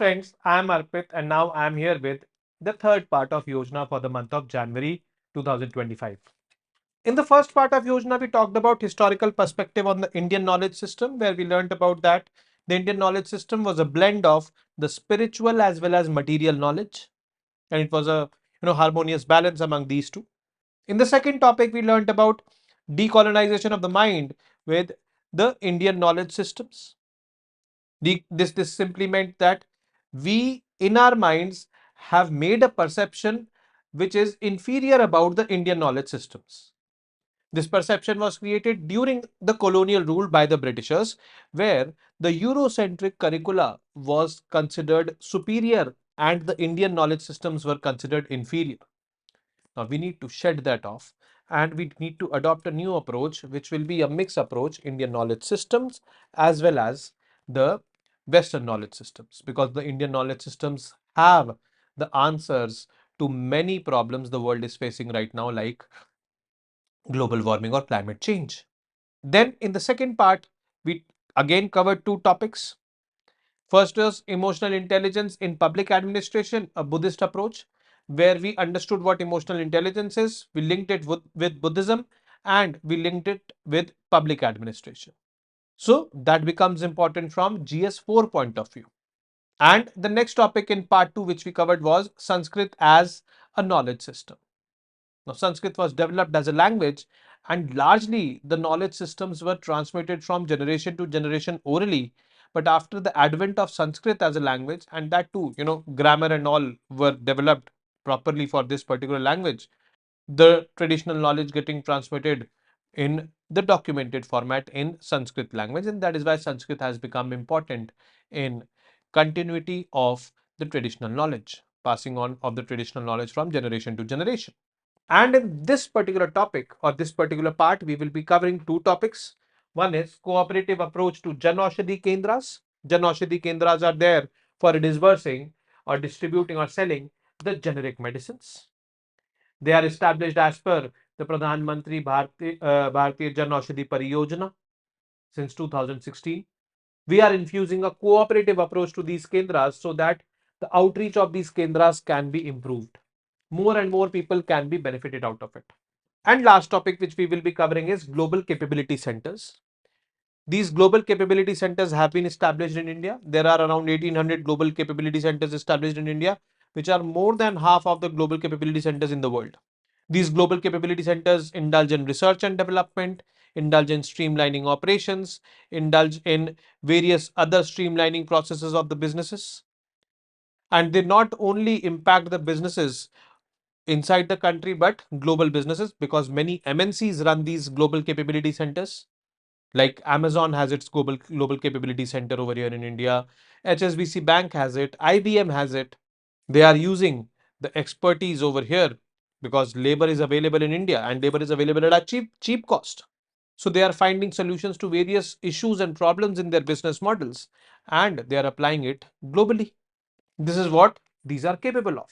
friends, I am Arpit and now I am here with the third part of Yojana for the month of January 2025. In the first part of Yojana, we talked about historical perspective on the Indian knowledge system, where we learned about that the Indian knowledge system was a blend of the spiritual as well as material knowledge, and it was a harmonious balance among these two. In the second topic, we learned about decolonization of the mind with the Indian knowledge systems. This simply meant that we in our minds have made a perception which is inferior about the Indian knowledge systems. This perception was created during the colonial rule by the Britishers, where the Eurocentric curricula was considered superior and the Indian knowledge systems were considered inferior. Now we need to shed that off and we need to adopt a new approach, which will be a mixed approach, Indian knowledge systems as well as the Western knowledge systems, because the Indian knowledge systems have the answers to many problems the world is facing right now, like global warming or climate change. Then in the second part, we again covered two topics. First was emotional intelligence in public administration, a Buddhist approach, where we understood what emotional intelligence is. We linked it with Buddhism and we linked it with public administration. So that becomes important from GS4 point of view. And the next topic in part 2 which we covered was Sanskrit as a knowledge system. Now, Sanskrit was developed as a language and largely the knowledge systems were transmitted from generation to generation orally. But after the advent of Sanskrit as a language, and that too, grammar and all were developed properly for this particular language, the traditional knowledge getting transmitted in the documented format in Sanskrit language. And that is why Sanskrit has become important in continuity of the traditional knowledge, passing on of the traditional knowledge from generation to generation. And in this particular topic or this particular part, we will be covering two topics. One is cooperative approach to Jan Aushadhi Kendras. Jan Aushadhi Kendras are there for disbursing or distributing or selling the generic medicines. They are established as per the Pradhan Mantri Bharatiya Jan Aushadhi Pariyojana since 2016. We are infusing a cooperative approach to these Kendras so that the outreach of these Kendras can be improved. More and more people can be benefited out of it. And last topic which we will be covering is global capability centers. These global capability centers have been established in India. There are around 1800 global capability centers established in India, which are more than half of the global capability centers in the world. These global capability centers indulge in research and development, indulge in streamlining operations, indulge in various other streamlining processes of the businesses. And they not only impact the businesses inside the country, but global businesses, because many MNCs run these global capability centers. Like Amazon has its global capability center over here in India. HSBC Bank has it. IBM has it. They are using the expertise over here because labor is available in India and labor is available at a cheap cost. So they are finding solutions to various issues and problems in their business models and they are applying it globally. This is what these are capable of.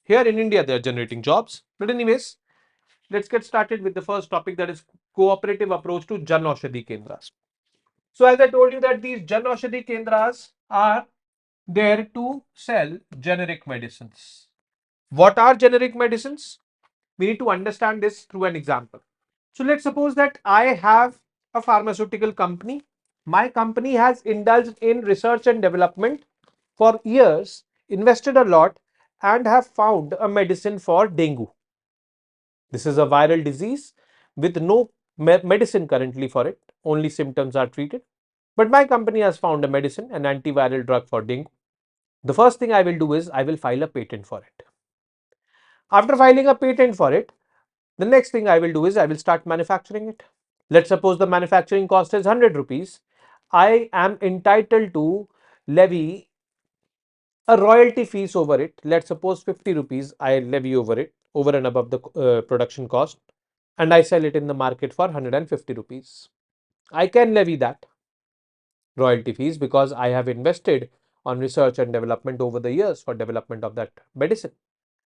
Here in India, they are generating jobs. But anyways, let's get started with the first topic, that is cooperative approach to Jan Aushadhi Kendras. So as I told you that these Jan Aushadhi Kendras are there to sell generic medicines. What are generic medicines? We need to understand this through an example. So let's suppose that I have a pharmaceutical company. My company has indulged in research and development for years, invested a lot, and have found a medicine for dengue. This is a viral disease with no medicine currently for it. Only symptoms are treated. But my company has found a medicine, an antiviral drug for dengue. The first thing I will do is I will file a patent for it. After filing a patent for it, the next thing I will do is I will start manufacturing it. Let's suppose the manufacturing cost is 100 rupees. I am entitled to levy a royalty fees over it. Let's suppose 50 rupees I levy over it, over and above the production cost, and I sell it in the market for 150 rupees. I can levy that royalty fees because I have invested on research and development over the years for development of that medicine.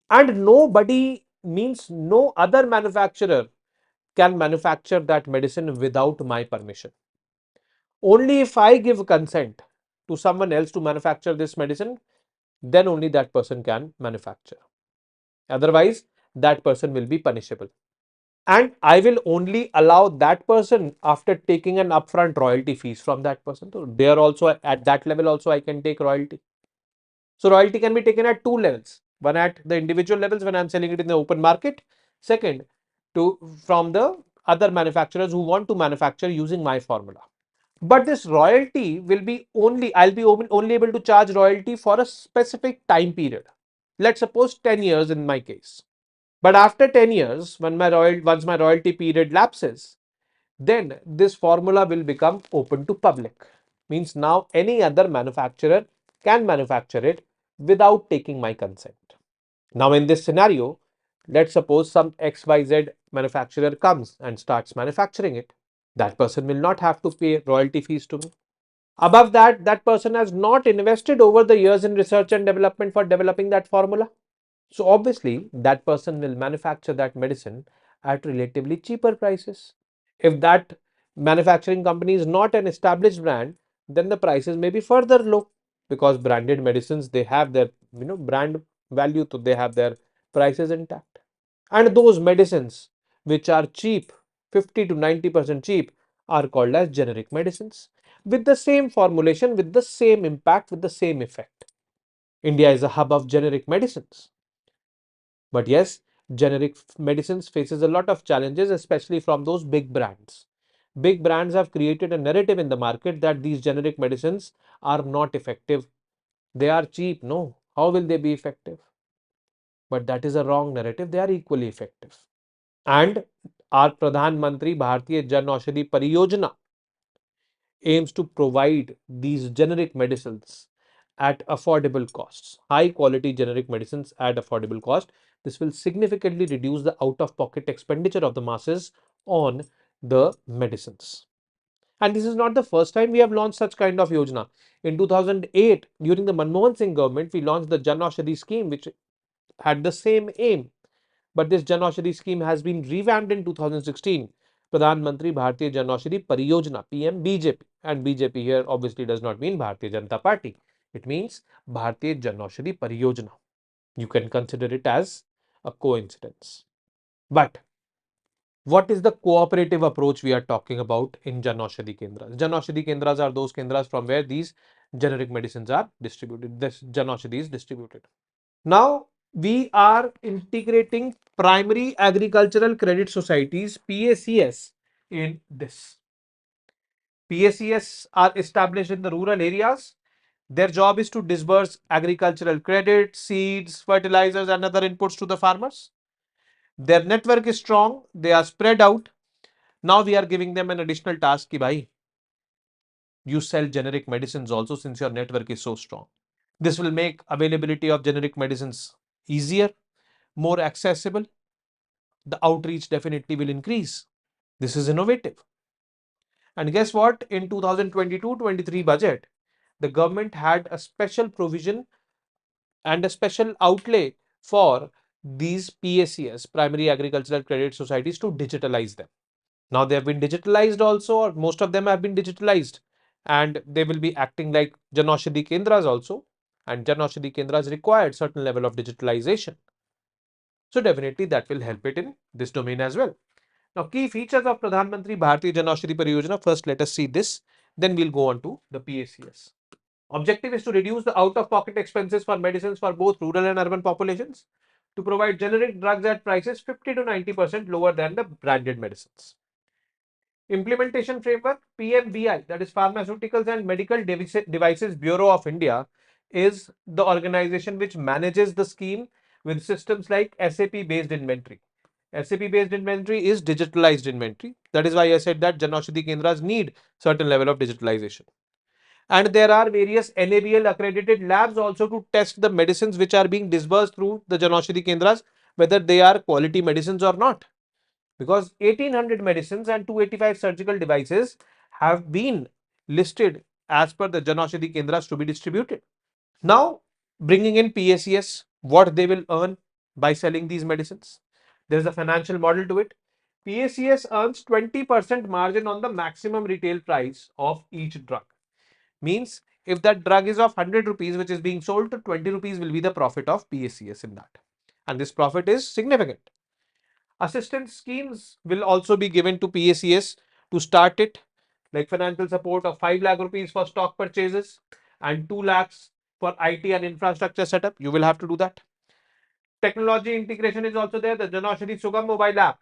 And nobody, means no other manufacturer, can manufacture that medicine without my permission. Only if I give consent to someone else to manufacture this medicine then only that person can manufacture. Otherwise, that person will be punishable. And I will only allow that person after taking an upfront royalty fees from that person. So there also, at that level also, I can take royalty. So royalty can be taken at two levels. One at the individual levels when I'm selling it in the open market. Second, to from the other manufacturers who want to manufacture using my formula. But this royalty will be only, I'll be only able to charge royalty for a specific time period. Let's suppose 10 years in my case. But after 10 years, when once my royalty period lapses, then this formula will become open to public. Means now any other manufacturer can manufacture it without taking my consent. Now in this scenario, let's suppose some XYZ manufacturer comes and starts manufacturing it. That person will not have to pay royalty fees to me. Above that, that person has not invested over the years in research and development for developing that formula. So obviously, that person will manufacture that medicine at relatively cheaper prices. If that manufacturing company is not an established brand, then the prices may be further low, because branded medicines, they have their brand value, so they have their prices intact. And those medicines which are cheap, 50 to 90% cheap, are called as generic medicines, with the same formulation, with the same impact, with the same effect. India is a hub of generic medicines. But yes, generic medicines faces a lot of challenges, especially from those big brands. Big brands have created a narrative in the market that these generic medicines are not effective. They are cheap. No, how will they be effective? But that is a wrong narrative. They are equally effective. And our Pradhan Mantri Bharatiya Jan Aushadhi Pariyojana aims to provide these generic medicines at affordable costs, high quality generic medicines at affordable cost. This will significantly reduce the out of pocket expenditure of the masses on the medicines. And this is not the first time we have launched such kind of yojana. In 2008, during the Manmohan Singh government, we launched the Jan Aushadhi scheme, which had the same aim. But this Jan Aushadhi scheme has been revamped in 2016. Pradhan Mantri Bharatiya Jan Aushadhi Pariyojana, PM BJP. And BJP here obviously does not mean Bharatiya Janata Party. It means Bharatiya Jan Aushadhi Pariyojana. You can consider it as a coincidence. But what is the cooperative approach we are talking about in Jan Aushadhi Kendras? Jan Aushadhi Kendras are those Kendras from where these generic medicines are distributed. This Jan Aushadhi is distributed. Now, we are integrating primary agricultural credit societies, PACS, in this. PACS are established in the rural areas. Their job is to disburse agricultural credit, seeds, fertilizers, and other inputs to the farmers. Their network is strong. They are spread out. Now we are giving them an additional task ki bhai, you sell generic medicines also, since your network is so strong. This will make availability of generic medicines easier, more accessible. The outreach definitely will increase. This is innovative. And guess what? In 2022-23 budget, the government had a special provision and a special outlay for these PACS, Primary Agricultural Credit Societies, to digitalize them. Now they have been digitalized also, or most of them have been digitalized, and they will be acting like Jan Aushadhi Kendras also. And Jan Aushadhi Kendras required certain level of digitalization. So definitely that will help it in this domain as well. Now, key features of Pradhan Mantri Bharatiya Jan Aushadhi Pariyojana. First, let us see this. Then we'll go on to the PACS. Objective is to reduce the out-of-pocket expenses for medicines for both rural and urban populations, to provide generic drugs at prices 50 to 90% lower than the branded medicines. Implementation framework, PMBI, that is Pharmaceuticals and Medical Devices Bureau of India, is the organization which manages the scheme with systems like SAP based inventory. SAP based inventory is digitalized inventory. That is why I said that Jan Aushadhi Kendras need certain level of digitalization. And there are various NABL accredited labs also to test the medicines which are being disbursed through the Jan Aushadhi Kendras, whether they are quality medicines or not. Because 1800 medicines and 285 surgical devices have been listed as per the Jan Aushadhi Kendras to be distributed. Now, bringing in PACS, what they will earn by selling these medicines. There is a financial model to it. PACS earns 20% margin on the maximum retail price of each drug. Means if that drug is of 100 rupees which is being sold, to 20 rupees will be the profit of PACS in that. And this profit is significant. Assistance schemes will also be given to PACS to start it, like financial support of 5 lakh rupees for stock purchases and 2 lakhs for IT and infrastructure setup. You will have to do that. Technology integration is also there. The Janaushadhi Sugam mobile app.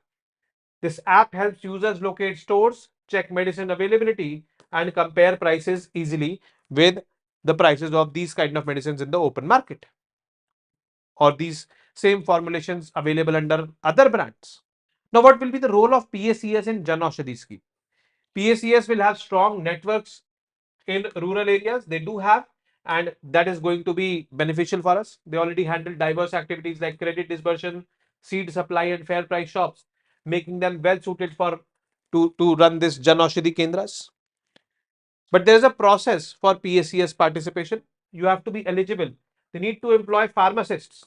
This app helps users locate stores, check medicine availability, and compare prices easily with the prices of these kind of medicines in the open market, or these same formulations available under other brands. Now, what will be the role of PACS in Janaushadhi scheme? PACS will have strong networks in rural areas. They do have, and that is going to be beneficial for us. They already handle diverse activities like credit disbursement, seed supply, and fair price shops, making them well suited for to run this Janaushadhi Kendras. But there is a process for PACS participation. You have to be eligible. They need to employ pharmacists,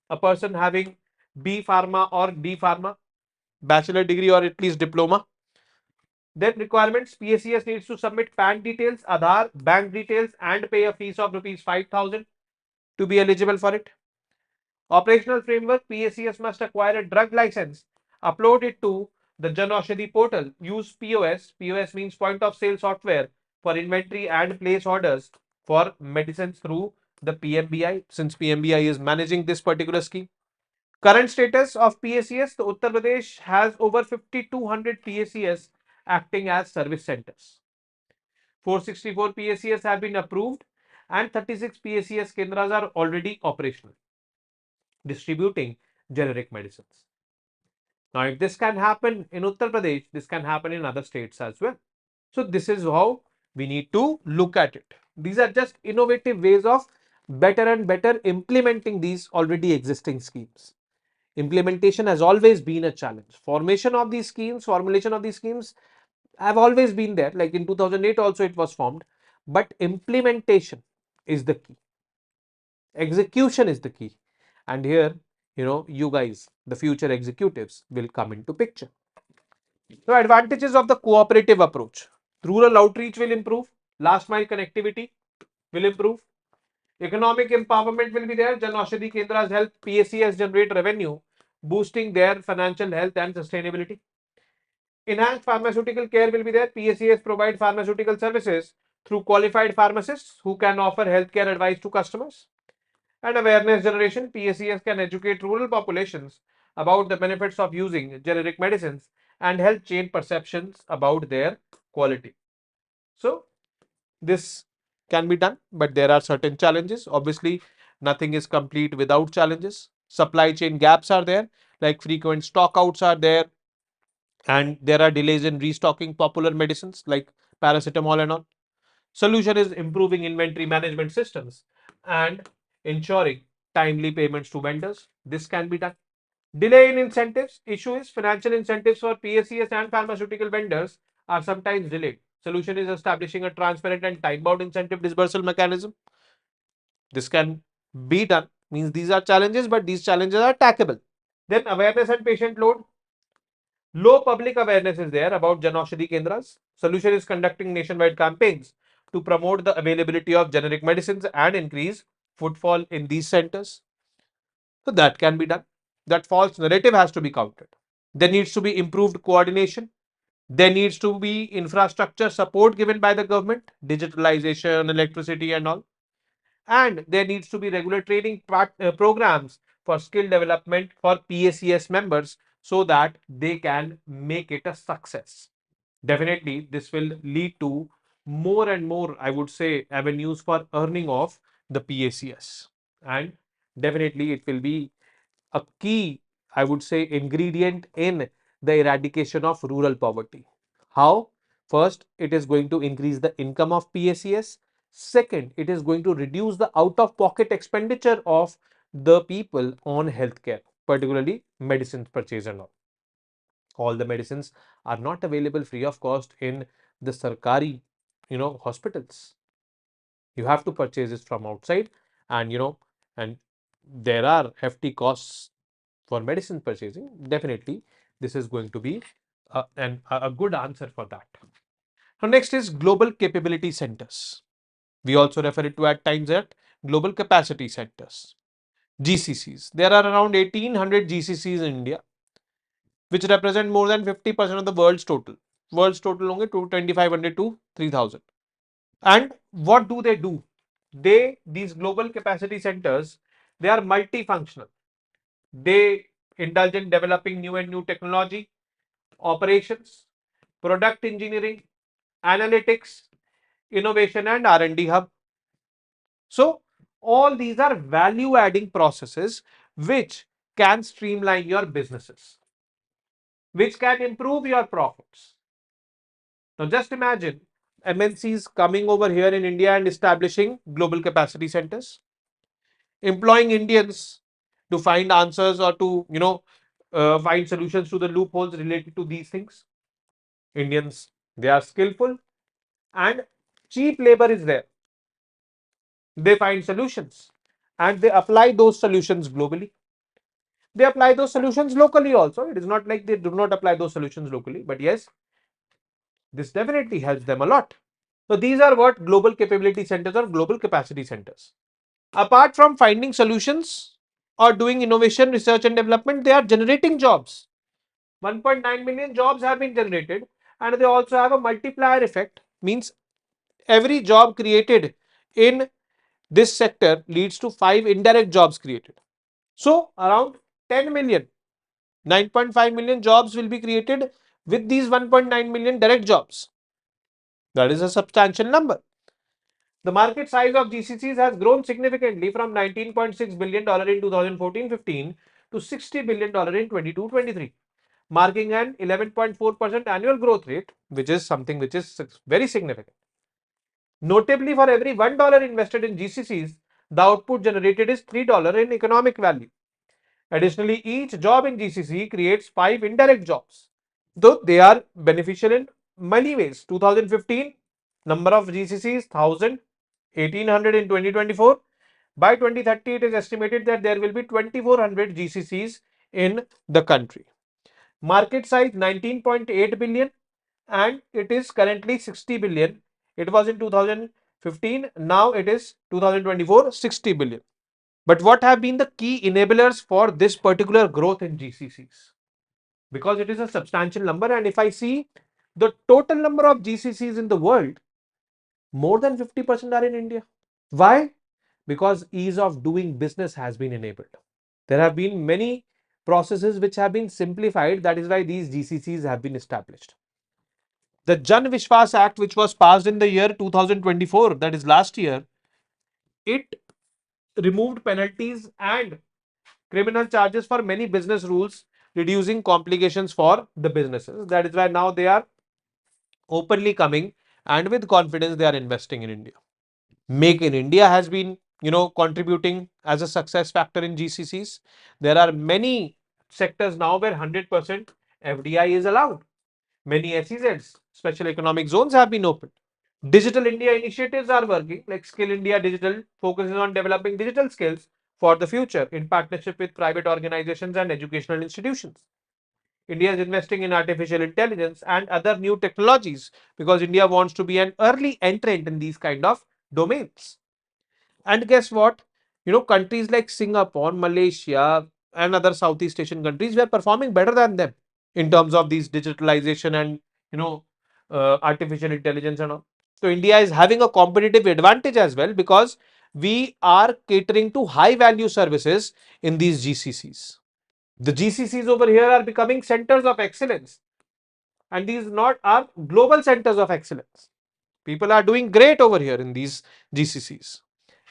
a person having B Pharma or D Pharma, bachelor degree or at least diploma. Then requirements: PACS needs to submit PAN details, Aadhaar, bank details, and pay a fees of rupees 5,000 to be eligible for it. Operational framework: PACS must acquire a drug license, upload it to the Janaushadhi portal, use POS. POS means point of sale software for inventory and place orders for medicines through the PMBI, since PMBI is managing this particular scheme. Current status of PACS: the Uttar Pradesh has over 5,200 PACS acting as service centers. 464 PACS have been approved and 36 PACS Kendras are already operational, distributing generic medicines. Now, if this can happen in Uttar Pradesh, this can happen in other states as well. So, this is how we need to look at it. These are just innovative ways of better and better implementing these already existing schemes. Implementation has always been a challenge. Formulation of these schemes have always been there. Like in 2008 also it was formed, but implementation is the key. Execution is the key. And here, you guys, the future executives, will come into picture. So, advantages of the cooperative approach: rural outreach will improve, last mile connectivity will improve, economic empowerment will be there. Janaushadhi Kendras help PACS generate revenue, boosting their financial health and sustainability. Enhanced pharmaceutical care will be there. PACS provide pharmaceutical services through qualified pharmacists who can offer healthcare advice to customers. And awareness generation: PACS can educate rural populations about the benefits of using generic medicines and help change perceptions about their quality. So, this can be done, but there are certain challenges. Obviously, nothing is complete without challenges. Supply chain gaps are there, like frequent stockouts are there, and there are delays in restocking popular medicines like paracetamol and all. Solution is improving inventory management systems and ensuring timely payments to vendors. This can be done. Delay in incentives: issue is financial incentives for PACS and pharmaceutical vendors are sometimes delayed. Solution is establishing a transparent and time-bound incentive disbursal mechanism. This can be done. Means these are challenges, but these challenges are tackable. Then awareness and patient load. Low public awareness is there about Janaushadhi Kendras. Solution is conducting nationwide campaigns to promote the availability of generic medicines and increase footfall in these centers. So that can be done. That false narrative has to be countered. There needs to be improved coordination. There needs to be infrastructure support given by the government, digitalization, electricity, and all. And there needs to be regular training programs for skill development for PACS members so that they can make it a success. Definitely, this will lead to more and more, I would say, avenues for earning of the PACS. And definitely, it will be a key, I would say, ingredient in the eradication of rural poverty. How? First, it is going to increase the income of PACS. Second, it is going to reduce the out-of-pocket expenditure of the people on healthcare, particularly medicines purchase and all. All the medicines are not available free of cost in the Sarkari, hospitals. You have to purchase it from outside, and and there are hefty costs for medicine purchasing. Definitely, this is going to be a good answer for that. Now, next is global capability centers. We also refer it to at times at Global Capacity Centers, GCCs. There are around 1800 GCCs in India, which represent more than 50% of the world's total. World's total only 2500 to 3000. And what do? These global capacity centers, they are multifunctional. They indulge in developing new and new technology, operations, product engineering, analytics, innovation and R&D hub. So all these are value adding processes which can streamline your businesses, which can improve your profits. Now just imagine MNCs coming over here in India and establishing global capacity centers, employing Indians to find answers or to, find solutions to the loopholes related to these things. Indians, they are skillful and cheap labor is there. They find solutions and they apply those solutions globally. They apply those solutions locally also. It is not like they do not apply those solutions locally, but yes, this definitely helps them a lot. So these are what global capability centers or global capacity centers. Apart from finding solutions or doing innovation, research and development, they are generating jobs. 1.9 million jobs have been generated, and they also have a multiplier effect, means every job created in this sector leads to 5 indirect jobs created. So around 10 million, 9.5 million jobs will be created with these 1.9 million direct jobs. That is a substantial number. The market size of GCCs has grown significantly from $19.6 billion in 2014-15 to $60 billion in 22-23, marking an 11.4% annual growth rate, which is something which is very significant. Notably, for every $1 invested in GCCs, the output generated is $3 in economic value. Additionally, each job in GCC creates 5 indirect jobs, though they are beneficial in many ways. 2015, number of GCCs 1000, 1800 in 2024. By 2030, it is estimated that there will be 2400 GCCs in the country. Market size 19.8 billion and it is currently 60 billion. It was in 2015, now it is 2024, 60 billion. But what have been the key enablers for this particular growth in GCCs? Because it is a substantial number, and if I see the total number of GCCs in the world, more than 50% are in India. Why? Because ease of doing business has been enabled. There have been many processes which have been simplified. That is why these GCCs have been established. The Jan Vishwas Act, which was passed in the year 2024, that is last year, it removed penalties and criminal charges for many business rules, reducing complications for the businesses. That is why now they are openly coming and with confidence they are investing in India. Make in India has been, contributing as a success factor in GCCs. There are many sectors now where 100% FDI is allowed. Many SEZs, special economic zones, have been opened. Digital India initiatives are working, like Skill India Digital focuses on developing digital skills for the future in partnership with private organizations and educational institutions. India is investing in artificial intelligence and other new technologies because India wants to be an early entrant in these kind of domains. And guess what? Countries like Singapore, Malaysia, and other Southeast Asian countries were performing better than them in terms of these digitalization and artificial intelligence and all. So India is having a competitive advantage as well because we are catering to high value services in these GCCs. The GCCs over here are becoming centers of excellence, and these not are global centers of excellence. People are doing great over here in these GCCs.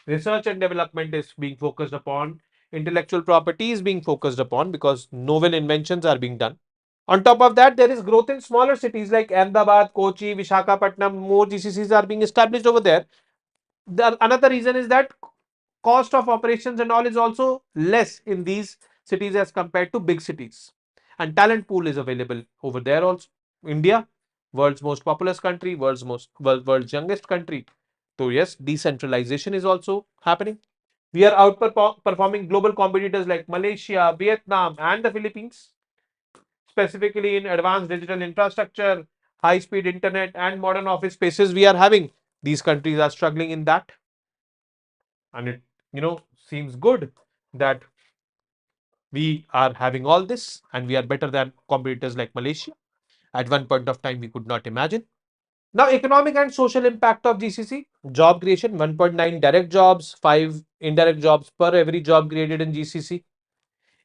Research and development is being focused upon. Intellectual property is being focused upon because novel inventions are being done. On top of that, there is growth in smaller cities like Ahmedabad, Kochi, Vishakhapatnam. More GCCs are being established over there. Another reason is that cost of operations and all is also less in these cities as compared to big cities. And talent pool is available over there also. India, world's most populous country, world's youngest country. So yes, decentralization is also happening. We are outperforming global competitors like Malaysia, Vietnam, and the Philippines, specifically in advanced digital infrastructure, high-speed internet, and modern office spaces. We are having These countries are struggling in that, and it seems good that we are having all this and we are better than competitors like Malaysia. At one point of time, we could not imagine. Now, economic and social impact of GCC: job creation, 1.9 direct jobs, 5 indirect jobs per every job created in GCC.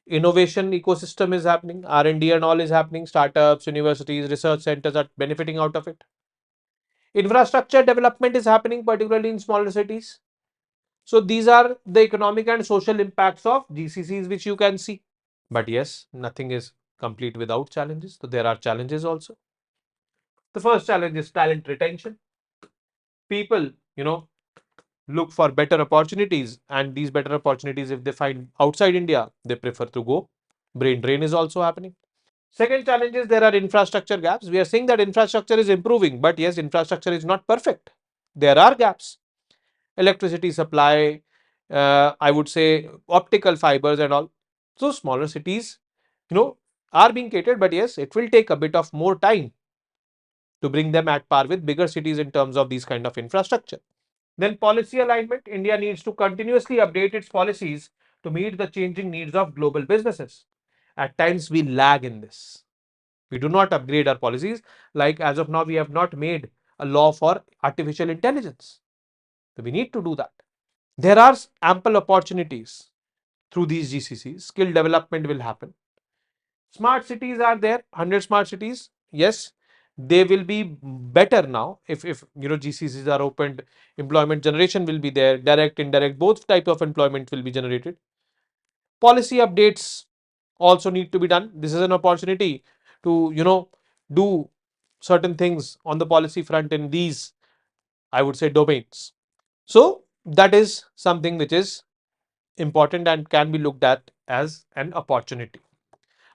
Innovation ecosystem is happening, R&D and all is happening. Startups, universities, research centers are benefiting out of it. Infrastructure development is happening, particularly in smaller cities. So these are the economic and social impacts of GCCs which you can see. But yes, nothing is complete without challenges. So there are challenges also. The first challenge is talent retention. People, look for better opportunities, and these better opportunities, if they find outside India, they prefer to go. Brain drain is also happening. Second challenge is there are infrastructure gaps. We are saying that infrastructure is improving, but yes, infrastructure is not perfect. There are gaps. Electricity supply, I would say optical fibers and all. So smaller cities, are being catered, but yes, it will take a bit of more time to bring them at par with bigger cities in terms of these kind of infrastructure. Then policy alignment. India needs to continuously update its policies to meet the changing needs of global businesses. At times we lag in this. We do not upgrade our policies. Like as of now, we have not made a law for artificial intelligence. So we need to do that. There are ample opportunities through these GCCs. Skill development will happen. Smart cities are there, 100 smart cities. Yes, they will be better now if GCCs are opened. Employment generation will be there, direct, indirect, both type of employment will be generated. Policy updates also need to be done. This is an opportunity to do certain things on the policy front in these, I would say, domains. So that is something which is important and can be looked at as an opportunity.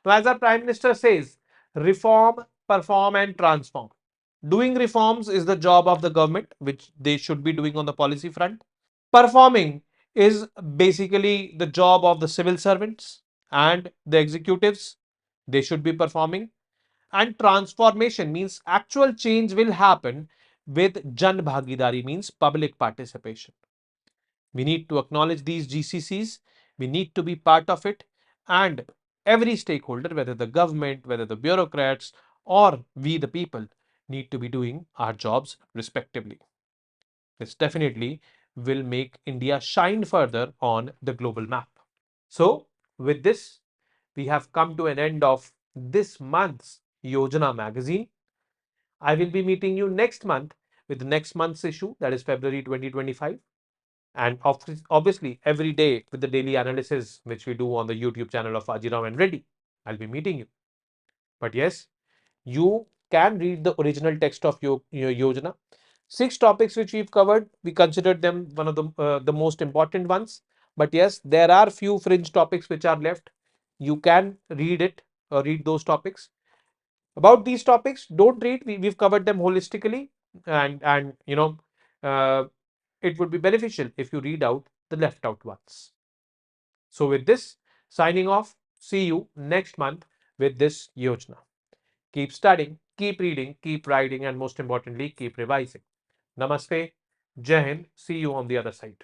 Now, as our Prime Minister says, reform, perform, and transform. Doing reforms is the job of the government, which they should be doing on the policy front. Performing is basically the job of the civil servants and the executives. They should be performing. And transformation means actual change will happen with Jan Bhagidari, means public participation. We need to acknowledge these GCCs. We need to be part of it. And every stakeholder, whether the government, whether the bureaucrats, or we the people, need to be doing our jobs respectively. This definitely will make India shine further on the global map. So, with this, we have come to an end of this month's Yojana magazine. I will be meeting you next month with the next month's issue, that is February 2025. And obviously, every day with the daily analysis which we do on the YouTube channel of Vajirao and Reddy, I'll be meeting you. But yes, you can read the original text of your Yojana. 6 topics which we've covered, we considered them one of the most important ones. But yes, there are few fringe topics which are left. You can read it or read those topics. About these topics, don't read. We've covered them holistically, and uh, it would be beneficial if you read out the left out ones. So with this, signing off. See you next month with this Yojana. Keep studying, keep reading, keep writing, and most importantly, keep revising. Namaste. Jai Hind. See you on the other side.